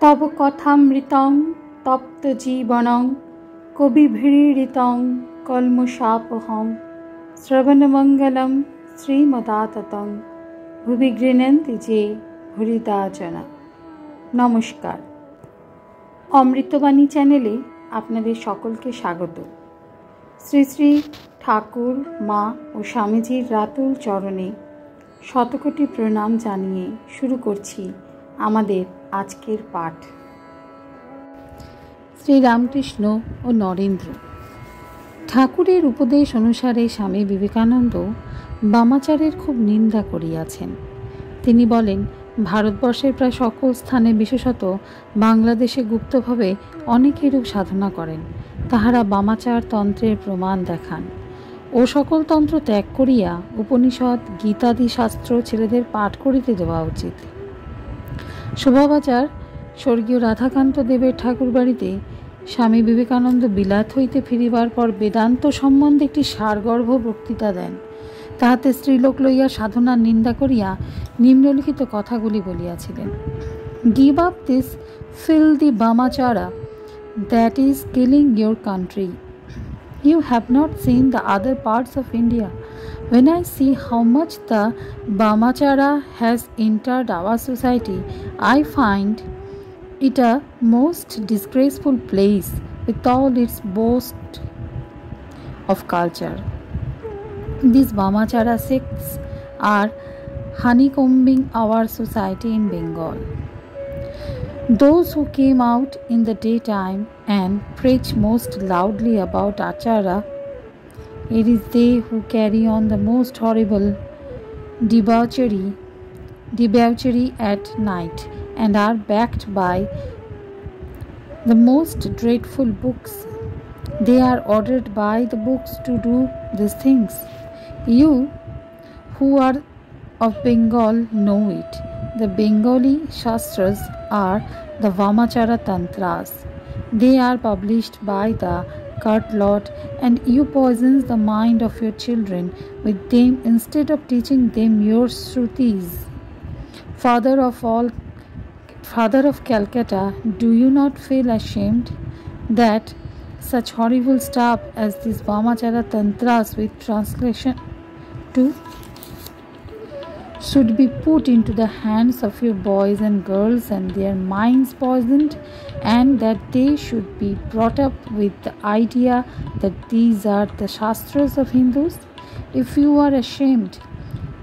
तव कथामृतं तप्तजीवनं कविभिरीडितं कल्मषापहं श्रवणमङ्गलं श्रीमदाततं भुवि गृह्णन्ति जे भूरिदा जना। नमस्कार, অমৃতবাণী চ্যানেলে আপনাদের সকলকে স্বাগত। শ্রী শ্রী ঠাকুর, মা ও স্বামীজির রাতুল চরণে শতকোটি প্রণাম জানিয়ে শুরু করছি আমাদের আজকের পাঠ। শ্রী রামকৃষ্ণ ও নরেন্দ্র। ঠাকুরের উপদেশ অনুসারে স্বামী বিবেকানন্দ বামাচারের খুব নিন্দা করিয়াছেন। তিনি বলেন, ভারতবর্ষের প্রায় সকল স্থানে, বিশেষত বাংলাদেশে গুপ্তভাবে অনেকে এরূপ সাধনা করেন। তাহারা বামাচার তন্ত্রের প্রমাণ দেখান। ও সকল তন্ত্র ত্যাগ করিয়া উপনিষদ, গীতাদি শাস্ত্র ছেলেদের পাঠ করিতে দেওয়া উচিত। শোভাবাজার স্বর্গীয় রাধাকান্ত দেবের ঠাকুর বাড়িতে স্বামী বিবেকানন্দ বিলাত হইতে ফিরিবার পর বেদান্ত সম্বন্ধে একটি সারগর্ভ বক্তৃতা দেন। তাহাতে স্ত্রীলোক লইয়া সাধনার নিন্দা করিয়া নিম্নলিখিত কথাগুলি বলিয়াছিলেন। Give up this filthy Bamachara that is killing your country. You have not seen the other parts of India. When I see how much the Bamachara has entered our society, I find it a most disgraceful place with all its boast of culture. These Bamachara sects are honeycombing our society in Bengal. Those who came out in the daytime and preach most loudly about Achara, it is they who carry on the most horrible debauchery at night and are backed by the most dreadful books. They are ordered by the books to do these things. You who are of Bengal know it. The Bengali Shastras are the Vamachara Tantras. They are published by the curt lot, and you poison the mind of your children with them instead of teaching them your Shrutis. Father of Calcutta, do you not feel ashamed that such horrible stuff as these Vamachara Tantras with translation to should be put into the hands of your boys and girls and their minds poisoned, and that they should be brought up with the idea that these are the Shastras of Hindus? If you are ashamed,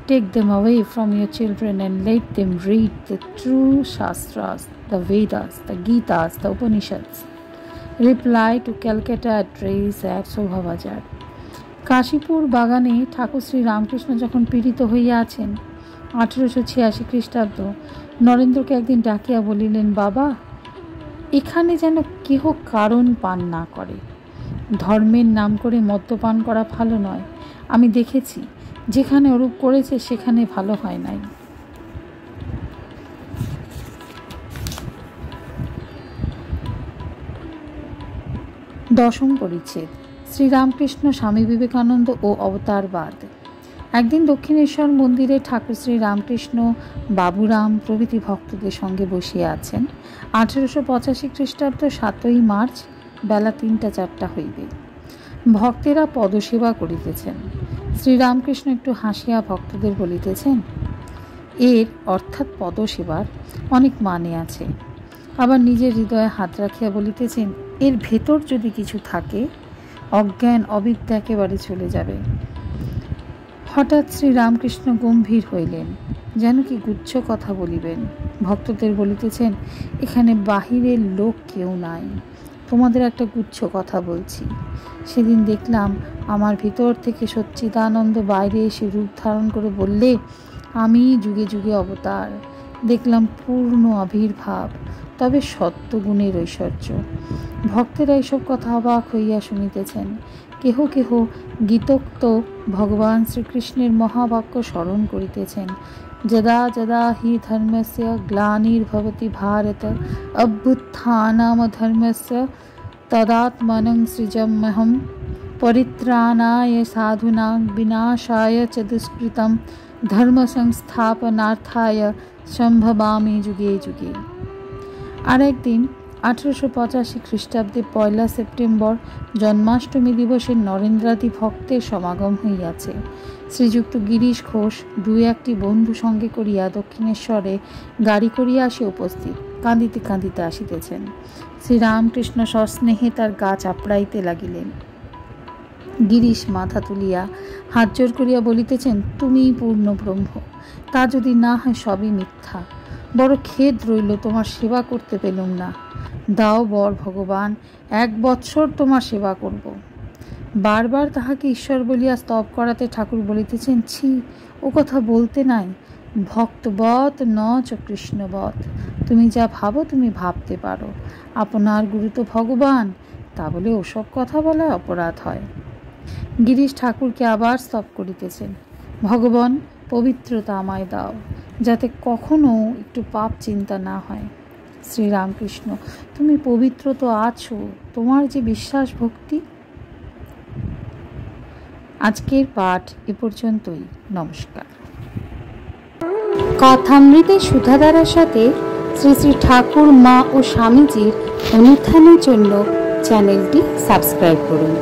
take them away from your children and let them read the true Shastras, the Vedas, the Gitas, the Upanishads. Reply to Calcutta address at Shobhabajar. Kashipur বাগানে ঠাকুর শ্রী রামকৃষ্ণ যখন পীড়িত হইয়া আছেন, 1886 খ্রিস্টাব্দ, নরেন্দ্রকে একদিন ডাকিয়া বলিলেন, বাবা, এখানে যেন কেহ কারণ পান না করে। ধর্মের নাম করে মদ্যপান করা ভালো নয়। আমি দেখেছি, যেখানে ওরূপ করেছে সেখানে ভালো হয় নাই। দশম পরিচ্ছেদ। শ্রীরামকৃষ্ণ, স্বামী বিবেকানন্দ ও অবতারবাদ। একদিন দক্ষিণেশ্বর মন্দিরে ঠাকুর শ্রী রামকৃষ্ণ, বাবুরাম প্রভৃতি ভক্তদের সঙ্গে বসিয়া আছেন। 1885 খ্রিস্টাব্দ 7ই মার্চ বেলা 3টা-4টা হইবে। ভক্তেরা পদসেবা করিতেছেন। শ্রীরামকৃষ্ণ একটু হাসিয়া ভক্তদের বলিতেছেন, এর অর্থাৎ পদসেবার অনেক মানে আছে। আবার নিজের হৃদয়ে হাত রাখিয়া বলিতেছেন, এর ভেতর যদি কিছু থাকে, অজ্ঞান অবিদ্যা একেবারে চলে যাবে। হঠাৎ শ্রীরামকৃষ্ণ গম্ভীর হইলেন, যেন কি গুচ্ছ কথা বলিবেন। ভক্তদের বলিতেছেন, এখানে বাহিরের লোক কেউ নাই, তোমাদের একটা গুচ্ছ কথা বলছি। সেদিন দেখলাম আমার ভিতর থেকে সচ্চিদানন্দ বাইরে এসে রূপ ধারণ করে বললে, আমি যুগে যুগে অবতার। দেখলাম পূর্ণ আবির্ভাব, তবে সত্যগুণের ঐশ্বর্য। ভক্তেরা এইসব কথা অবাক হইয়া শুনিতেছেন। কেহ কেহ গীতোক্ত ভগবান শ্রীকৃষ্ণের মহাবাক্য স্মরণ করিতেছেন, যদা যদা হি ধর্মস্য গ্লানির্ভবতি ভারত অভ্যুত্থানম ধর্মস্য তদাত্মনং সৃজম্যহম পরিত্রাণায় সাধুনাং বিনাশায় চ দুষ্কৃতম ধর্ম সংস্থাপনার্থায় সম্ভবামি যুগে যুগে। আর একদিন 1885 খ্রিস্টাব্দে 1 সেপ্টেম্বর জন্মাষ্টমী দিবসে নরেন্দ্রাদি ভক্তের সমাগম হইয়াছে। শ্রীযুক্ত গিরিশ ঘোষ 2-1টি বন্ধু সঙ্গে করিয়া দক্ষিণেশ্বরে গাড়ি করিয়া আসে উপস্থিত, কাঁদিতে কাঁদিতে আসিতেছেন। শ্রীরামকৃষ্ণ সস্নেহে তার গা চাপড়াইতে লাগিলেন। গিরিশ মাথা তুলিয়া হাত জোর করিয়া বলিতেছেন, তুমিই পূর্ণ ব্রহ্ম, তা যদি না হয় সবই মিথ্যা। বড় খেদ রইল তোমার সেবা করতে পেলুম না। দাও বর ভগবান, 1 বৎসর তোমার সেবা করব। বারবার তাহাকে ঈশ্বর বলিয়া স্তব করাতে ঠাকুর বলিতেছেন, ছি, ও কথা বলতে নাই। ভক্তবৎ ন চ কৃষ্ণবৎ। তুমি যা ভাবো তুমি ভাবতে পারো, আপনার গুরু তো ভগবান, তা বলে ওসব কথা বলায় অপরাধ হয়। গিরিশ ঠাকুরকে আবার স্তব করিতেছেন, ভগবান পবিত্রতা আমায় দাও, যাতে কখনো একটু পাপ চিন্তা না হয়। শ্রীরামকৃষ্ণ, তুমি পবিত্র তো আছো, তোমার যে বিশ্বাস ভক্তি। আজকের পাঠ এ পর্যন্তই। নমস্কার। কথামৃতের সুধাধারার সাথে শ্রী শ্রী ঠাকুর, মা ও স্বামীজির অনুধ্যানের জন্য চ্যানেলটি সাবস্ক্রাইব করুন।